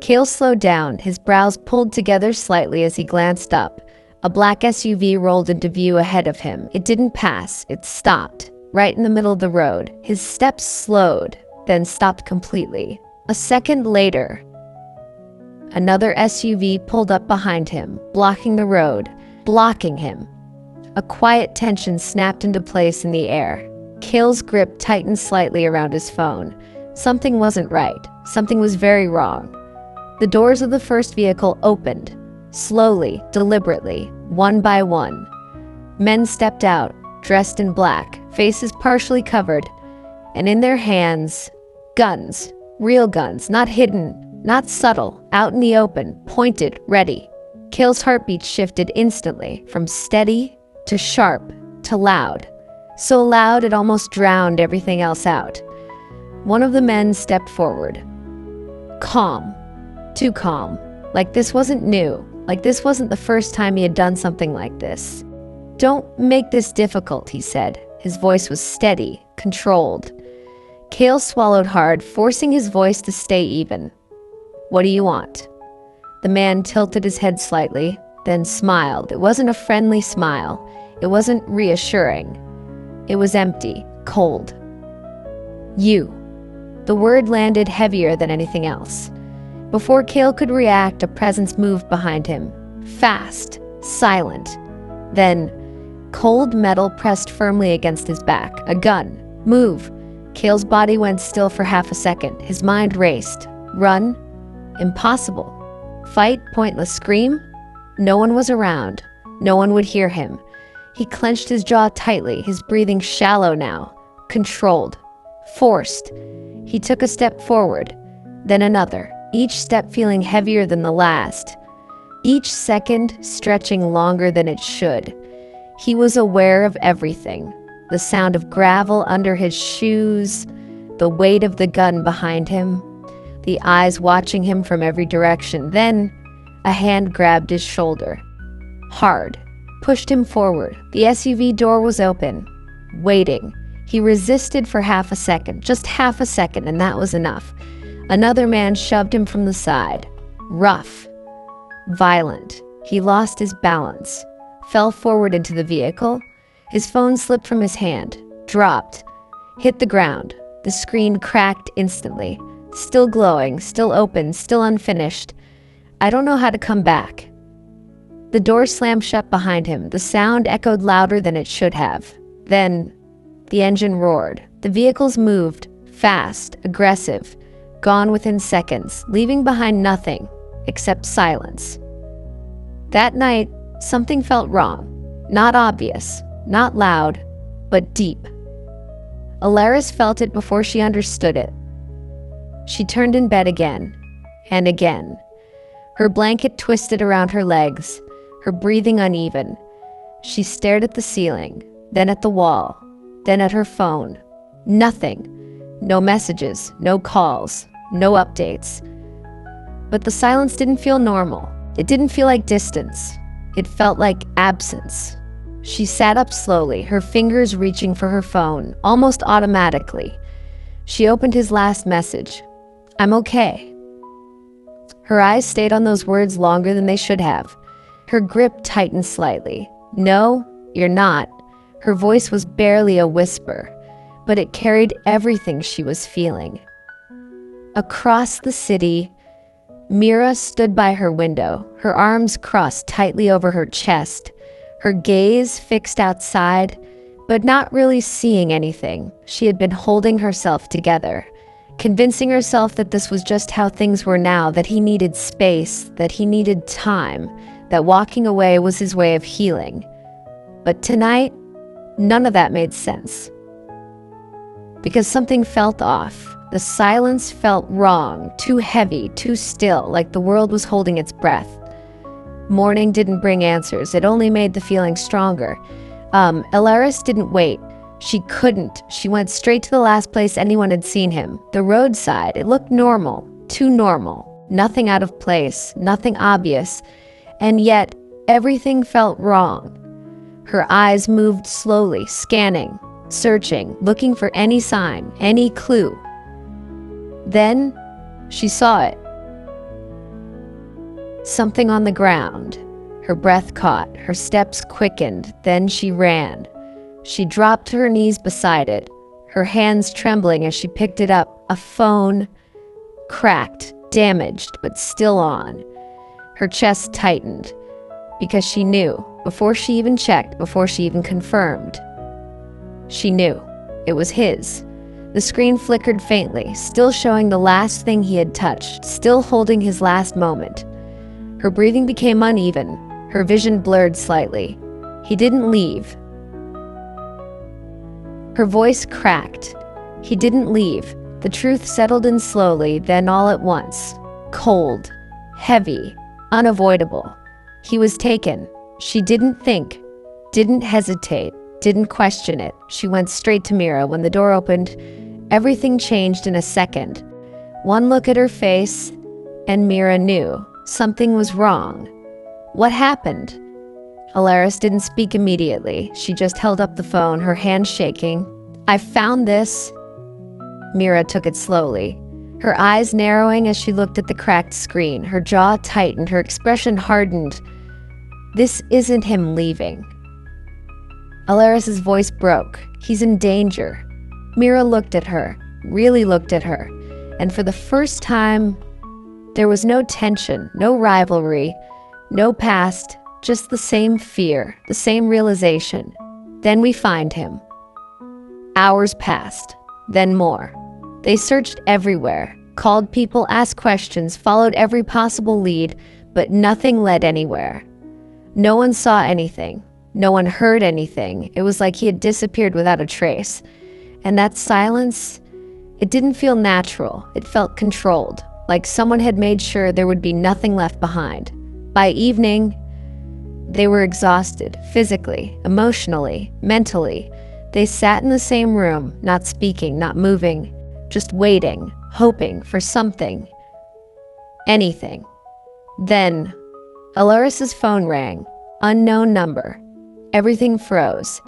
Kael slowed down, his brows pulled together slightly as he glanced up. A black SUV rolled into view ahead of him. It didn't pass, it stopped, right in the middle of the road. His steps slowed, then stopped completely. A second later, another SUV pulled up behind him, blocking the road, blocking him. A quiet tension snapped into place in the air. Kael's grip tightened slightly around his phone. Something wasn't right. Something was very wrong. The doors of the first vehicle opened, slowly, deliberately, one by one. Men stepped out, dressed in black, faces partially covered, and in their hands, guns. Real guns, not hidden, not subtle, out in the open, pointed, ready. Kael's heartbeat shifted instantly, from steady to sharp to loud. So loud it almost drowned everything else out. One of the men stepped forward. Calm. Too calm. Like this wasn't new. Like this wasn't the first time he had done something like this. "Don't make this difficult," he said. His voice was steady, controlled. Kael swallowed hard, forcing his voice to stay even. "What do you want?" The man tilted his head slightly, then smiled. It wasn't a friendly smile. It wasn't reassuring. It was empty, cold. "You." The word landed heavier than anything else. Before Kael could react, a presence moved behind him. Fast, silent. Then, cold metal pressed firmly against his back. A gun. "Move." Kael's body went still for half a second. His mind raced. Run? Impossible. Fight? Pointless. Scream? No one was around. No one would hear him. He clenched his jaw tightly, his breathing shallow now. Controlled. Forced. He took a step forward, then another, each step feeling heavier than the last. Each second stretching longer than it should. He was aware of everything. The sound of gravel under his shoes, the weight of the gun behind him, the eyes watching him from every direction. Then, a hand grabbed his shoulder. Hard. Pushed him forward. The SUV door was open. Waiting. He resisted for half a second, just half a second, and that was enough. Another man shoved him from the side. Rough. Violent. He lost his balance. Fell forward into the vehicle. His phone slipped from his hand. Dropped. Hit the ground. The screen cracked instantly. Still glowing, still open, still unfinished. "I don't know how to come back." The door slammed shut behind him. The sound echoed louder than it should have. Then, the engine roared. The vehicles moved, fast, aggressive, gone within seconds, leaving behind nothing except silence. That night, something felt wrong. Not obvious, not loud, but deep. Elaris felt it before she understood it. She turned in bed again, and again. Her blanket twisted around her legs, her breathing uneven. She stared at the ceiling, then at the wall, then at her phone. Nothing. No messages, no calls, no updates. But the silence didn't feel normal. It didn't feel like distance. It felt like absence. She sat up slowly, her fingers reaching for her phone, almost automatically. She opened his last message. "I'm okay." Her eyes stayed on those words longer than they should have. Her grip tightened slightly. "No, you're not." Her voice was barely a whisper, but it carried everything she was feeling. Across the city, Mira stood by her window, her arms crossed tightly over her chest, her gaze fixed outside, but not really seeing anything. She had been holding herself together, convincing herself that this was just how things were now, that he needed space, that he needed time, that walking away was his way of healing. But tonight, none of that made sense. Because something felt off. The silence felt wrong, too heavy, too still, like the world was holding its breath. Morning didn't bring answers, it only made the feeling stronger. Elaris didn't wait. She couldn't. She went straight to the last place anyone had seen him. The roadside. It looked normal. Too normal. Nothing out of place. Nothing obvious. And yet, everything felt wrong. Her eyes moved slowly, scanning, searching, looking for any sign, any clue. Then, she saw it. Something on the ground. Her breath caught, her steps quickened, then she ran. She dropped to her knees beside it, her hands trembling as she picked it up. A phone, cracked, damaged, but still on. Her chest tightened, because she knew, before she even checked, before she even confirmed. She knew. It was his. The screen flickered faintly, still showing the last thing he had touched, still holding his last moment. Her breathing became uneven, her vision blurred slightly. He didn't leave. Her voice cracked. He didn't leave. The truth settled in slowly, then all at once. Cold, heavy, unavoidable. He was taken. She didn't think, didn't hesitate, didn't question it. She went straight to Mira. When the door opened, everything changed in a second. One look at her face, and Mira knew something was wrong. What happened? Elaris didn't speak immediately. She just held up the phone, her hand shaking. I found this. Mira took it slowly, her eyes narrowing as she looked at the cracked screen. Her jaw tightened, her expression hardened. This isn't him leaving. Elaris's voice broke. He's in danger. Mira looked at her, really looked at her, and for the first time, there was no tension, no rivalry, no past, just the same fear, the same realization. Then we find him. Hours passed, then more. They searched everywhere, called people, asked questions, followed every possible lead, but nothing led anywhere. No one saw anything. No one heard anything. It was like he had disappeared without a trace. And that silence, it didn't feel natural. It felt controlled, like someone had made sure there would be nothing left behind. By evening, they were exhausted, physically, emotionally, mentally. They sat in the same room, not speaking, not moving, just waiting, hoping for something. Anything. Then, Elaris's phone rang. Unknown number. Everything froze.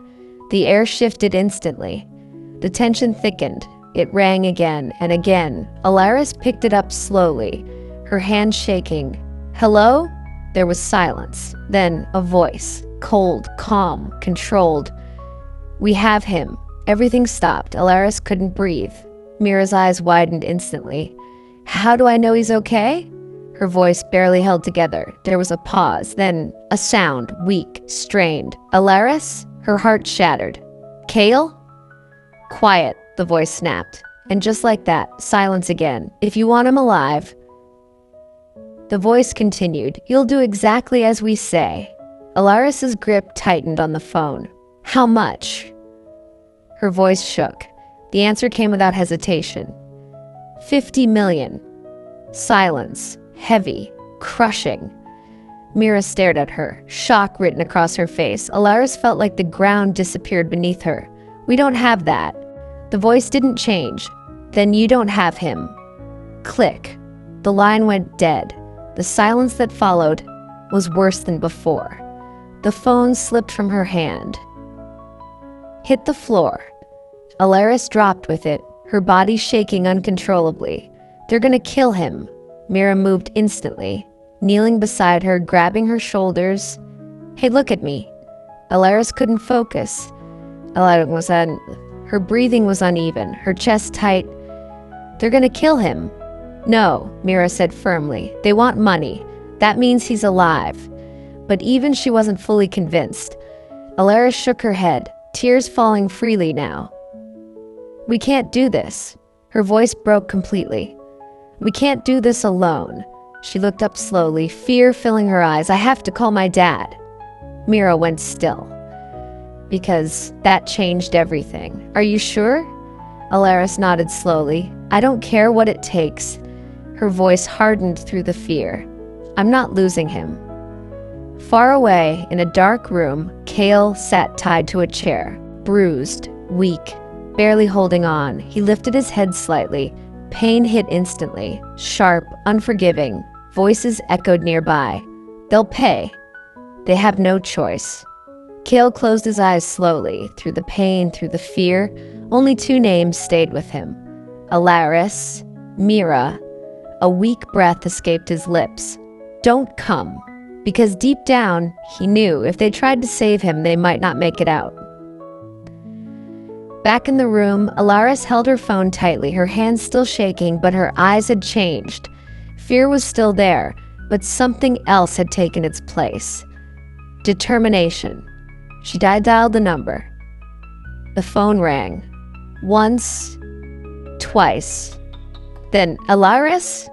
The air shifted instantly. The tension thickened. It rang again and again. Elaris picked it up slowly, her hand shaking. Hello? There was silence. Then a voice. Cold, calm, controlled. We have him. Everything stopped. Elaris couldn't breathe. Mira's eyes widened instantly. How do I know he's okay? Her voice barely held together. There was a pause, then a sound, weak, strained. Elaris? Her heart shattered. Kael? Quiet, the voice snapped. And just like that, silence again. If you want him alive... The voice continued. You'll do exactly as we say. Elaris's grip tightened on the phone. How much? Her voice shook. The answer came without hesitation. 50 million. Silence. Heavy, crushing. Mira stared at her, shock written across her face. Elaris felt like the ground disappeared beneath her. We don't have that. The voice didn't change. Then you don't have him. Click. The line went dead. The silence that followed was worse than before. The phone slipped from her hand. Hit the floor. Elaris dropped with it, her body shaking uncontrollably. They're gonna kill him. Mira moved instantly, kneeling beside her, grabbing her shoulders. Hey, look at me. Elaris couldn't focus. Her breathing was uneven, her chest tight. They're gonna kill him. No, Mira said firmly. They want money. That means he's alive. But even she wasn't fully convinced. Elaris shook her head, tears falling freely now. We can't do this. Her voice broke completely. We can't do this alone. She looked up slowly, fear filling her eyes. I have to call my dad. Mira went still. Because that changed everything. Are you sure? Elaris nodded slowly. I don't care what it takes. Her voice hardened through the fear. I'm not losing him. Far away, in a dark room, Kael sat tied to a chair, bruised, weak, barely holding on. He lifted his head slightly. Pain hit instantly, sharp, unforgiving. Voices echoed nearby. They'll pay. They have no choice. Kael closed his eyes slowly, through the pain, through the fear. Only two names stayed with him. Elaris, Mira. A weak breath escaped his lips. "Don't come." Because deep down, he knew if they tried to save him, they might not make it out. Back in the room, Elaris held her phone tightly, her hands still shaking, but her eyes had changed. Fear was still there, but something else had taken its place. Determination. She dialed the number. The phone rang. Once, twice. Then, "Elaris?"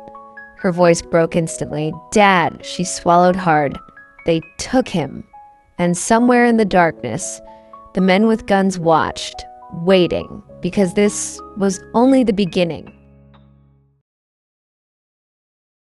Her voice broke instantly. "Dad," she swallowed hard. They took him. And somewhere in the darkness, the men with guns watched, waiting, because this was only the beginning.